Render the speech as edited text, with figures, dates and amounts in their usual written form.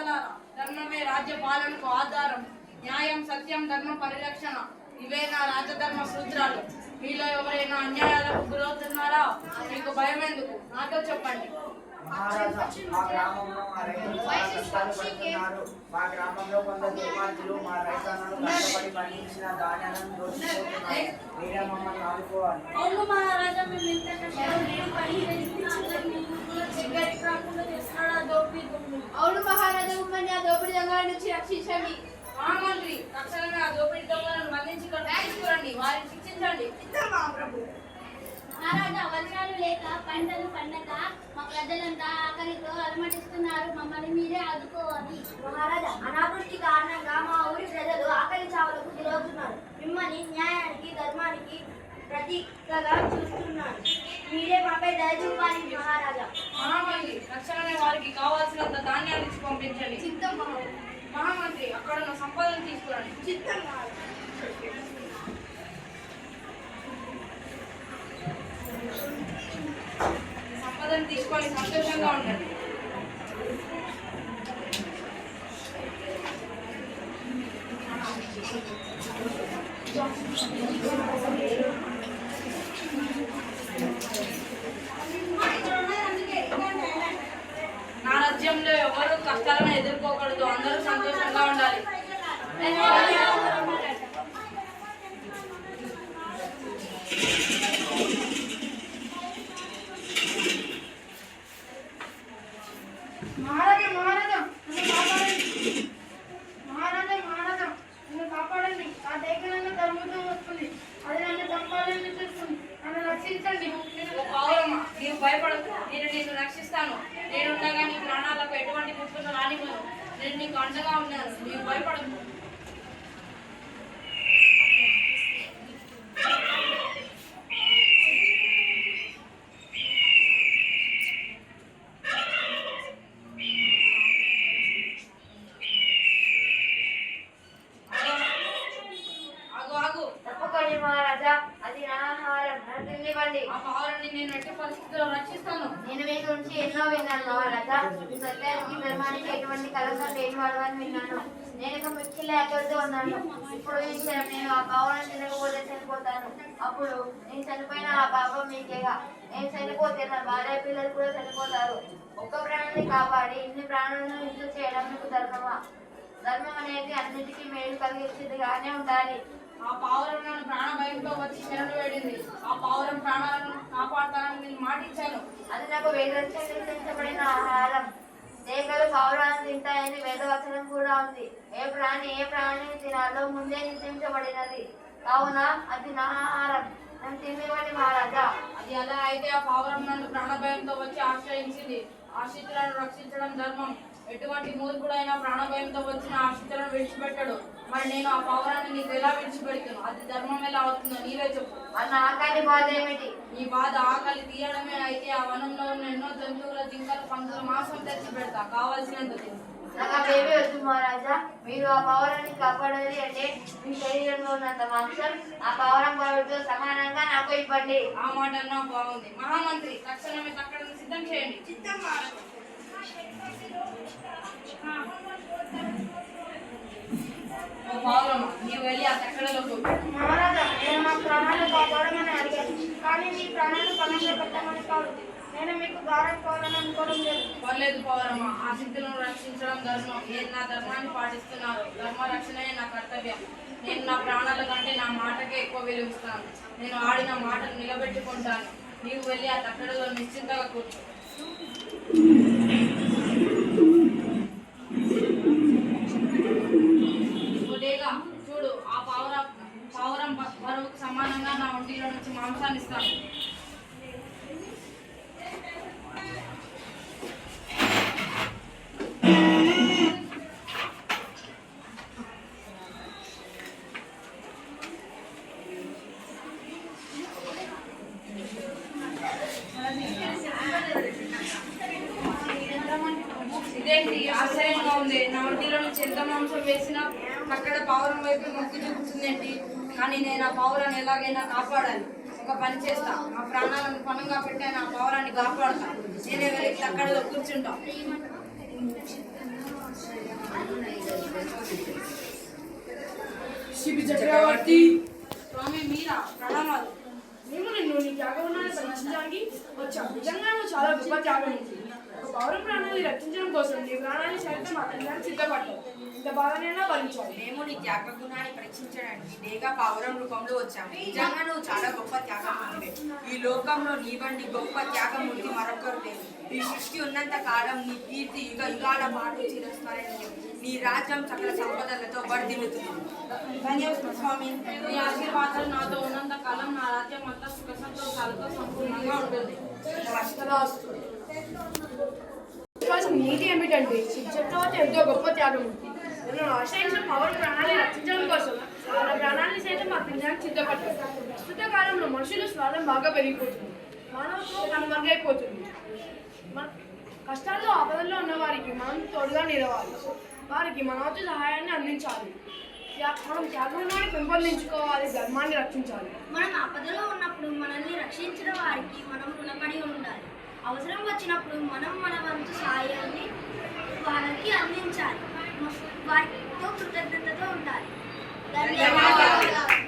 ప్రజలారా, ధర్మమే రాజ్య పాలనకు ఆధారం. న్యాయం, సత్యం, ధర్మ పరిరక్షణ ఇవే నా రాజధర్మ సూత్రాలు. మీలో ఎవరైనా అన్యాయాలకు గురవుతున్నారా? మీకు భయం ఎందుకు? నాతో చెప్పండి. మహారాజా, మా గ్రామంలో మా రైతులు చాలా కష్టాలు పడుతున్నారు. మా గ్రామంలో కొందరు దుర్మార్గులు మా రైతన్నలు కష్టపడి పండించిన ధాన్యాలను దోచుకుంటున్నారు. మీరే మమ్మల్ని ఆదుకోవాలి. అవును మహారాజా, మేము ఎంత కష్టపడి అవును మహారాజా, మమ్మల్ని ఆ దోపిడీ దొంగల నుంచి రక్షించండి. మహామంత్రి, తక్షణమే ఆ దోపిడీ దొంగలను బంధించి తీసుకురండి, వారిని శిక్షించండి. మహారాజా, వర్షాలు లేక పంటలు పండక మా ప్రజలంతా ఆకలితో అలమటిస్తున్నారు. మమ్మల్ని మీరే ఆదుకోవాలి. మహారాజా, అనావృష్టి కారణంగా మా ఊరి ప్రజలు ఆకలి చావులకు గురవుతున్నారు. మిమ్మల్ని న్యాయానికి, ధర్మానికి ప్రతీకగా చూస్తున్నారు. మీరే మాపై దయ చూపాలి మహారాజా. మహామంత్రి, తక్షణమే వారికి కావాల్సినంత ధాన్యాన్ని ఇచ్చి పంపించండి. చిత్తం మహామంత్రి, అక్కడ ఉన్న సంపదను తీసుకురండి. చిత్తం సంపదను తీసుకొని సంతోషంగా ఉండండి. నా రాజ్యంలో ఎవరు కష్టాలను ఎదుర్కోకూడదు, అందరూ సంతోషంగా ఉండాలి. మహారాజా, మహారాజా, మహారాజా, మహారాజా, నన్ను కాపాడండి. ఆ దైవ నన్ను ధర్మంతో వస్తుంది, అది నన్ను చంపాలని చూస్తుంది. నన్ను రక్షించండి. పావురమ్మ, నీవు భయపడకు, నేను నిన్ను రక్షిస్తాను. నేనుండగా నీ ప్రాణాలకు ఎటువంటి ముప్పును రానివ్వను. నేను నీకు అండగా ఉన్నాను, నీవు భయపడకు. తప్పకండి మహారాజా, అది నా ఆహారం. నన్ను తినివ్వండి. ఆ పావురాన్ని నేను ఎట్టి పరిస్థితుల్లో రక్షిస్తాను. నేను మీ గురించి ఎన్నో విన్నాను మహారాజా. సత్యానికి, ధర్మానికి ఎటువంటి కలసం లేనివాడని విన్నాను. నేను ఇక మిక్కిలి ఆకలితో ఉన్నాను. ఇప్పుడు ఈ క్షణం నేను ఆ పావులను తినకపోతే చనిపోతాను. అప్పుడు నేను చనిపోయిన ఆ పాపం మీకేగా. నేను చనిపోతే నా భార్య పిల్లలు కూడా చనిపోతారు. ఒక్క ప్రాణాన్ని కాపాడి ఇన్ని ప్రాణాలను హింస చేయడం మీకు ధర్మమా? ధర్మం అనేది అన్నిటికీ మేలు కలిగించేదిగానే ఉండాలి. ఆ పావురం నన్ను ప్రాణభయంతో వచ్చి శరణు వేడింది. ఆ పావురం ప్రాణాలను కాపాడతానని నేను మాటిచ్చాను. అది నాకు వేదరక్షించబడిన ఆహారం. దేగలు పావురాలను తింటాయని వేదవచనం కూడా ఉంది. ఏ ప్రాణిని తినాలో ముందే నిర్ణయించబడినది. కావున అది నా ఆహారం. నన్ను తినివ్వండి మహారాజా. అది అలా అయితే ఆ పావురం నన్ను ప్రాణభయంతో వచ్చి ఆశ్రయించింది. ఆశ్రితులను రక్షించడం ధర్మం. ఎటువంటి మూర్ఖుడైనా ప్రాణభయంతో వచ్చిన ఆశ్రితులను విడిచిపెట్టడు. మరి నేను ఆ పావురాన్ని నీకు ఎలా విడిచిపెడతాను? అది ధర్మం ఎలా అవుతుందో నీవే చెప్పు. అన్న ఆకలి బాధ ఏమిటి? ఈ బాధ ఆకలి తీయడమే అయితే ఆ వనంలో ఉన్న ఎన్నో జంతువుల, జింకలు, పందుల మాంసం తెచ్చి పెడతా, కావాల్సినంత తిను. నాకు అవేమీ వద్దు మహారాజా. మీరు ఆ పావురాన్ని కాపాడాలి అంటే మీ శరీరంలో ఉన్నంత మాంసం ఆ పావురం బరువుతో సమానంగా నాకు ఇవ్వండి. ఆ మాట నాకు బాగుంది. మహామంత్రి, తక్షణమే తక్కడను సిద్ధం చేయండి. పావురమ్మ, నీవు వెళ్ళి ఆ తక్కడలో కూర్చో. మహారాజా, నేను మా ప్రాణాలు కాపాడమని అడిగాను, కానీ మీ ప్రాణాలు పనంగా పెట్టమని కాదు. నేను మీకు గారం కావాలని అనుకోవడం లేదు. పర్లేదు పావురమ్మ, ఆ సిద్ధులను రక్షించడం ధర్మం. నేను నా ధర్మాన్ని పాటిస్తున్నాను. ధర్మ రక్షణే నా కర్తవ్యం. నేను నా ప్రాణాల కంటే నా మాటకే ఎక్కువ విలువిస్తాను. నేను ఆడిన మాటను నిలబెట్టుకుంటాను. నీవు వెళ్ళి ఆ తక్కడలో నిశ్చింతగా కూర్చో. చూడు, ఆ పావురం బరువుకు సమానంగా నా ఒంటిలో నుంచి మాంసాన్ని ఇస్తాను. ఇదేంటి ఆశ్చర్యంగా ఉంది. నా ఒంటిలో నుంచి ఎంత మాంసం వేసినా అక్కడ పావురం వైపు మొక్కి చూపుతుందేంటి? కానీ నేను ఆ పావురాన్ని ఎలాగైనా కాపాడాలి. ఒక పని చేస్తా, ఆ ప్రాణాలను పనంగా పెట్టాను, ఆ పావురాన్ని కాపాడతా. నేనే వెళ్ళి అక్కడ కూర్చుంటా. శిబి చక్రవర్తి స్వామి మీరా ప్రణామాలు. మేము నిన్ను నీ త్యాగగుణాన్ని పరీక్షించడానికి వచ్చాం. నిజంగా నువ్వు చాలా గొప్ప త్యాగం ఉంది. ఒక పౌర ప్రాణాన్ని రక్షించడం కోసం నీ ప్రాణాన్ని సైతం అతనికి సిద్ధపడ్డావు. ఇంత బాధనైనా భరించాలి. మేము నీ త్యాగ గుణాన్ని పరీక్షించడానికి డేగా పావురం రూపంలో వచ్చాము. నిజంగా నువ్వు చాలా గొప్ప త్యాగమూర్తివే. ఈ లోకంలో నీ వంటి గొప్ప త్యాగమూర్తి మరొకరు లేరు. ఈ సృష్టి ఉన్నంత కాలం నీ కీర్తి యుగ యుగాల పాటు చిరస్మరణీయం. నీ రాజ్యం సకల సంపదలతో వర్ధిల్లుతుంది. ధన్యవాదాలు స్వామి. మీ ఆశీర్వాదాలు నాతో ఉన్నంత కాలం నా రాజ్యం అంతా సుఖ సంతోషాలతో సంపూర్ణంగా ఉంటుంది. విశ్వాసం నీతి ఏమిటంటే శిబి చక్రవర్తి ఎంతో గొప్ప త్యాగం ఉంది. నేను ఆశ్రయించిన పౌర ప్రాణాన్ని రక్షించడం కోసం వాళ్ళ ప్రాణాన్ని సైతం అతనికి సిద్ధపడ్డారు. ప్రస్తుత కాలంలో మనుషుల స్వార్థం బాగా పెరిగిపోతుంది. మానవత్వం కనుమరుగైపోతుంది. మన కష్టాల్లో ఆపదల్లో ఉన్న వారికి మనం తోడుగా నిలవాలి. వారికి మన వంతు సహాయాన్ని అందించాలి. మనం త్యాగాన్ని పెంపొందించుకోవాలి. ధర్మాన్ని రక్షించాలి. మనం ఆపదలో ఉన్నప్పుడు మనల్ని రక్షించిన వారికి మనం రుణపడి ఉండాలి. అవసరం వచ్చినప్పుడు మనం మన వంతు సాయాన్ని వారికి అందించాలి. వారితో కృతజ్ఞతతో ఉండాలి. ధన్యవాదాలు.